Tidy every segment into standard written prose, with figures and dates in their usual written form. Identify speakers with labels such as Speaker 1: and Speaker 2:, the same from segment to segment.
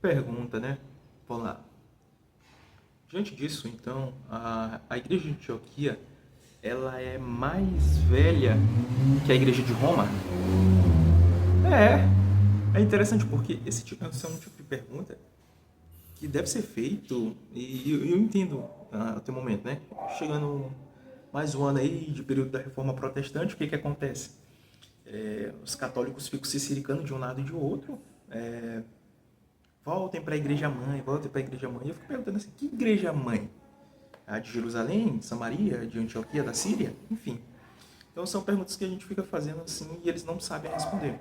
Speaker 1: Pergunta, né? Vamos lá. Diante disso, então, a igreja de Antioquia, ela é mais velha que a igreja de Roma? É interessante porque esse é um tipo de pergunta que deve ser feito, e eu entendo até o momento, né? Chegando mais um ano aí de período da Reforma Protestante, o que que acontece? Os católicos ficam se ciricando de um lado e de outro, voltem para a igreja mãe, voltem para a igreja mãe. Eu fico perguntando assim, que igreja mãe? A de Jerusalém, de Samaria, de Antioquia, da Síria? Enfim. Então são perguntas que a gente fica fazendo assim e eles não sabem responder.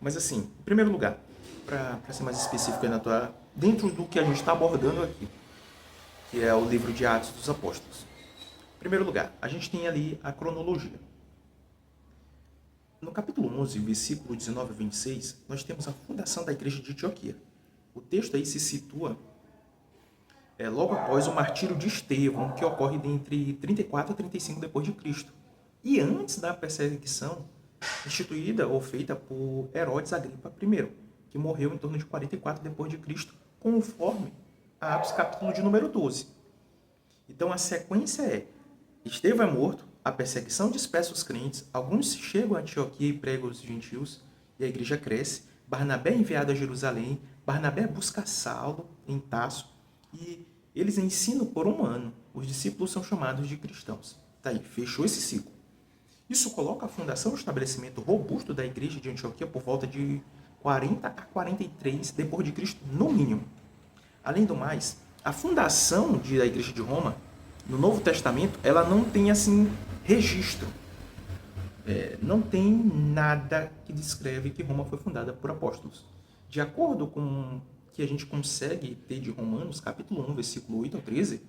Speaker 1: Mas assim, em primeiro lugar, para ser mais específico aí dentro do que a gente está abordando aqui, que é o livro de Atos dos Apóstolos. Em primeiro lugar, a gente tem ali a cronologia. No capítulo 11, versículo 19 a 26, nós temos a fundação da igreja de Antioquia. O texto aí se situa logo após o martírio de Estevão, que ocorre entre 34 e 35 depois de Cristo. E antes da perseguição instituída ou feita por Herodes Agripa I, que morreu em torno de 44 depois de Cristo, conforme Atos capítulo de número 12. Então a sequência é: Estevão é morto, a perseguição dispersa os crentes, alguns chegam a Antioquia e pregam aos gentios, e a igreja cresce. Barnabé é enviado a Jerusalém, Barnabé busca Saulo em Tarso, e eles ensinam por um ano. Os discípulos são chamados de cristãos. Tá aí, fechou esse ciclo. Isso coloca a fundação do estabelecimento robusto da igreja de Antioquia por volta de 40 a 43 depois de Cristo, no mínimo. Além do mais, a fundação da igreja de Roma, no Novo Testamento, ela não tem assim registro. Não tem nada que descreve que Roma foi fundada por apóstolos. De acordo com o que a gente consegue ter de Romanos, capítulo 1, versículo 8 ao 13,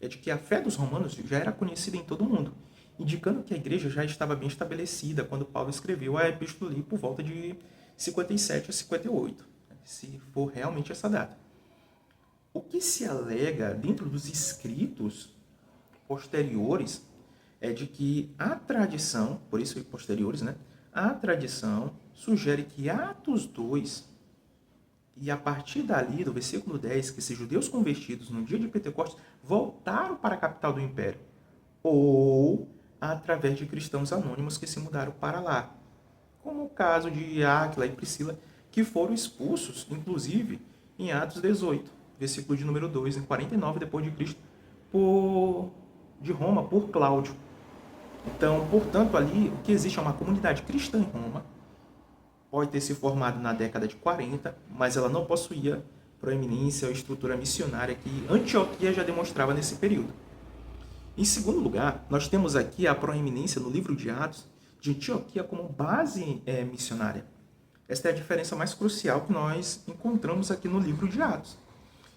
Speaker 1: é de que a fé dos romanos já era conhecida em todo o mundo, indicando que a igreja já estava bem estabelecida quando Paulo escreveu a epístola ali por volta de 57 a 58, se for realmente essa data. O que se alega dentro dos escritos posteriores é de que a tradição, por isso posteriores, né? A tradição sugere que Atos 2, e a partir dali, do versículo 10, que esses judeus convertidos no dia de Pentecostes voltaram para a capital do império, ou através de cristãos anônimos que se mudaram para lá, como o caso de Áquila e Priscila, que foram expulsos, inclusive, em Atos 18, versículo de número 2, em 49 depois de Cristo, de Roma por Cláudio. Então, portanto, ali o que existe é uma comunidade cristã em Roma, pode ter se formado na década de 40, mas ela não possuía proeminência ou estrutura missionária que Antioquia já demonstrava nesse período. Em segundo lugar, nós temos aqui a proeminência no livro de Atos de Antioquia como base missionária. Esta é a diferença mais crucial que nós encontramos aqui no livro de Atos.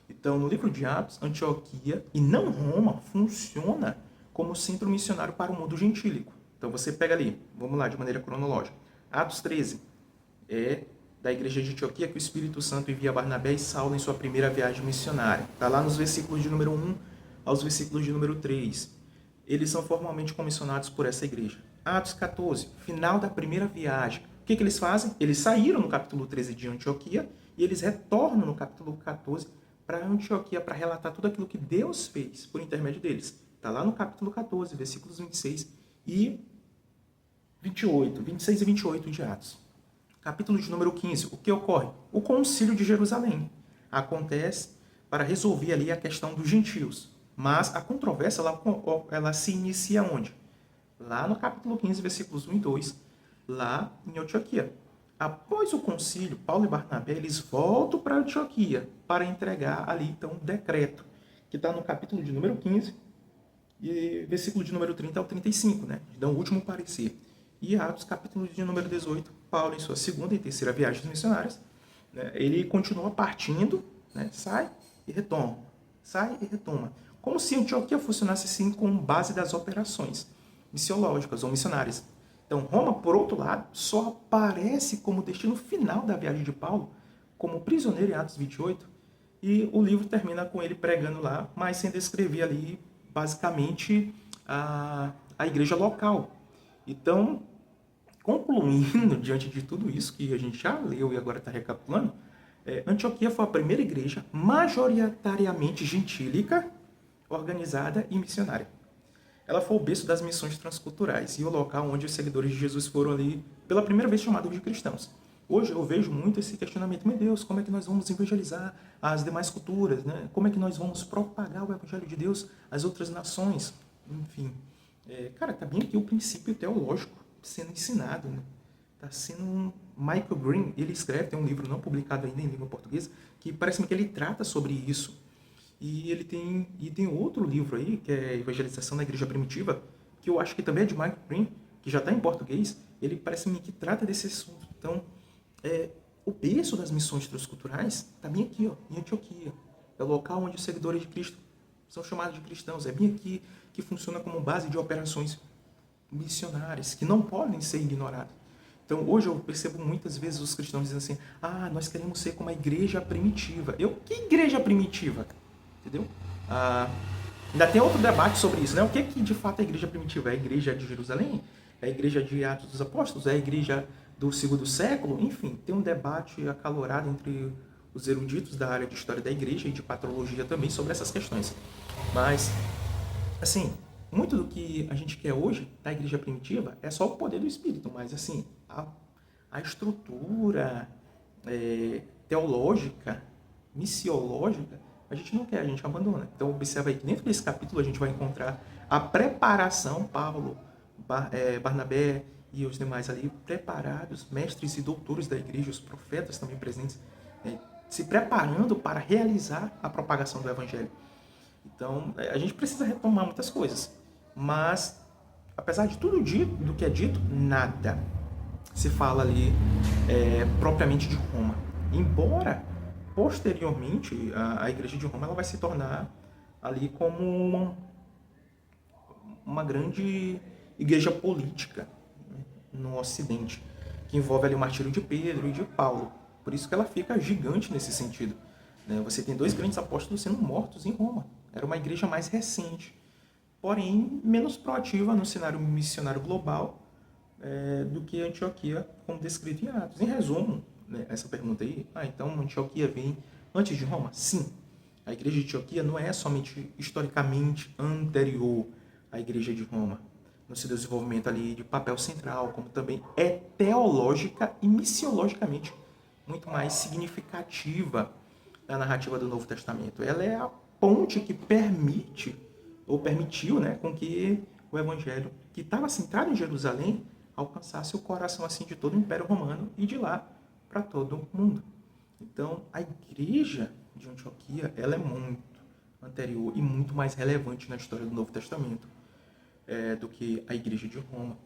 Speaker 1: Então, no livro de Atos, Antioquia e não Roma funciona como centro missionário para o mundo gentílico. Então, você pega ali, vamos lá, de maneira cronológica. Atos 13 é da igreja de Antioquia que o Espírito Santo envia Barnabé e Saulo em sua primeira viagem missionária. Está lá nos versículos de número 1 aos versículos de número 3. Eles são formalmente comissionados por essa igreja. Atos 14, final da primeira viagem. O que eles fazem? Eles saíram no capítulo 13 de Antioquia e eles retornam no capítulo 14 para Antioquia para relatar tudo aquilo que Deus fez por intermédio deles. Está lá no capítulo 14, versículos 26 e 28, 26 e 28 de Atos. Capítulo de número 15, o que ocorre? O concílio de Jerusalém acontece para resolver ali a questão dos gentios. Mas a controvérsia ela se inicia onde? Lá no capítulo 15, versículos 1 e 2, lá em Antioquia. Após o concílio, Paulo e Barnabé eles voltam para Antioquia para entregar ali então um decreto, que está no capítulo de número 15, e versículo de número 30 ao 35, né? Dão o último parecer. E Atos, capítulo de número 18, Paulo, em sua segunda e terceira viagem missionárias, né, ele continua partindo, né, sai e retoma, sai e retoma. Como se Antioquia funcionasse assim com base das operações missiológicas ou missionárias. Então, Roma, por outro lado, só aparece como destino final da viagem de Paulo, como prisioneiro em Atos 28, e o livro termina com ele pregando lá, mas sem descrever ali, basicamente, a igreja local. Então, concluindo, diante de tudo isso que a gente já leu e agora está recapitulando, Antioquia foi a primeira igreja majoritariamente gentílica, organizada e missionária. Ela foi o berço das missões transculturais e o local onde os seguidores de Jesus foram ali pela primeira vez chamados de cristãos. Hoje eu vejo muito esse questionamento: meu Deus, como é que nós vamos evangelizar as demais culturas, né? Como é que nós vamos propagar o evangelho de Deus às outras nações? Enfim, cara, tá bem aqui o princípio teológico sendo ensinado, né? Tá sendo Michael Green, ele escreve, tem um livro não publicado ainda em língua portuguesa, que parece-me que ele trata sobre isso. E ele tem outro livro aí, que é Evangelização na Igreja Primitiva, que eu acho que também é de Michael Green, que já está em português. Ele parece-me que trata desse assunto. Então, o berço das missões transculturais está bem aqui, ó, em Antioquia. É o local onde os seguidores de Cristo são chamados de cristãos. É bem aqui que funciona como base de operações missionárias, que não podem ser ignoradas. Então, hoje eu percebo muitas vezes os cristãos dizendo assim: nós queremos ser como a igreja primitiva. Que igreja primitiva? Entendeu? Ainda tem outro debate sobre isso, né? O que é que de fato é a igreja primitiva? É a igreja de Jerusalém? É a igreja de Atos dos Apóstolos? É a igreja do segundo século? Enfim, tem um debate acalorado entre os eruditos da área de história da igreja e de patrologia também sobre essas questões. Mas, assim, muito do que a gente quer hoje da igreja primitiva é só o poder do Espírito, mas, assim, a estrutura teológica, missiológica, a gente não quer, a gente abandona. Então, observa aí que dentro desse capítulo a gente vai encontrar a preparação, Paulo, Barnabé e os demais ali, preparados, mestres e doutores da igreja, os profetas também presentes, se preparando para realizar a propagação do evangelho. Então, a gente precisa retomar muitas coisas. Mas, apesar de tudo dito, do que é dito, nada se fala ali propriamente de Roma. Embora, posteriormente, a igreja de Roma ela vai se tornar ali como uma grande igreja política, né, no Ocidente, que envolve ali o martírio de Pedro e de Paulo. Por isso que ela fica gigante nesse sentido. Você tem 2 grandes apóstolos sendo mortos em Roma. Era uma igreja mais recente, porém menos proativa no cenário missionário global do que Antioquia, como descrito em Atos. Em resumo, né, essa pergunta aí, então Antioquia vem antes de Roma? Sim. A igreja de Antioquia não é somente historicamente anterior à igreja de Roma, no seu desenvolvimento ali de papel central, como também é teológica e missiologicamente muito mais significativa na narrativa do Novo Testamento. Ela é a ponte que permite, ou permitiu, né, com que o evangelho, que estava centrado em Jerusalém, alcançasse o coração assim de todo o Império Romano e de lá para todo o mundo. Então, a igreja de Antioquia, ela é muito anterior e muito mais relevante na história do Novo Testamento do que a igreja de Roma.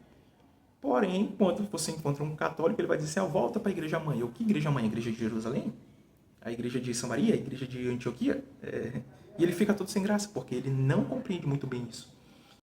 Speaker 1: Porém, quando você encontra um católico, ele vai dizer assim: volta para a igreja mãe. O que igreja mãe? A igreja de Jerusalém? A igreja de Samaria? A igreja de Antioquia? E ele fica todo sem graça, porque ele não compreende muito bem isso.